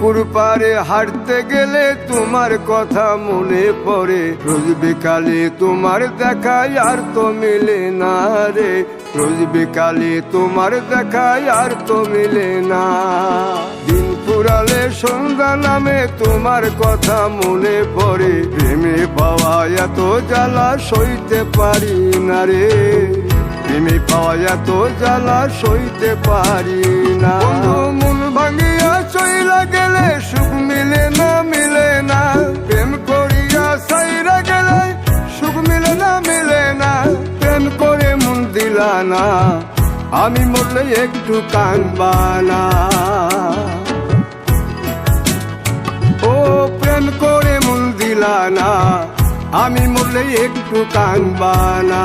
পুকুর পাড়ে হাঁটতে গেলে তোমার কথা মনে পড়ে, রোজ বিকালে তোমার দেখা আর তো মিলে না রে, রোজ বিকালে তোমার দেখা আর তো মিলে না। দিন ফুরালে সন্ধ্যা নামে তোমার কথা মনে পড়ে, প্রেমে পাওয়া এত জ্বালা সইতে পারি না রে, প্রেমে পাওয়া এত জ্বালা সইতে পারি না। মন ভাঙিয়া চইলা গেলে সুখ মিলে না, মিলে না, প্রেম করিয়া সাইরা গেলে সুখ মিলে না, মিলে না, প্রেম করে মন দিলা না, আমি মরলে একটু কাঁদবা না। ও প্রেম করে মন দিলা না, আমি মরলে একটু কাঁদবা না।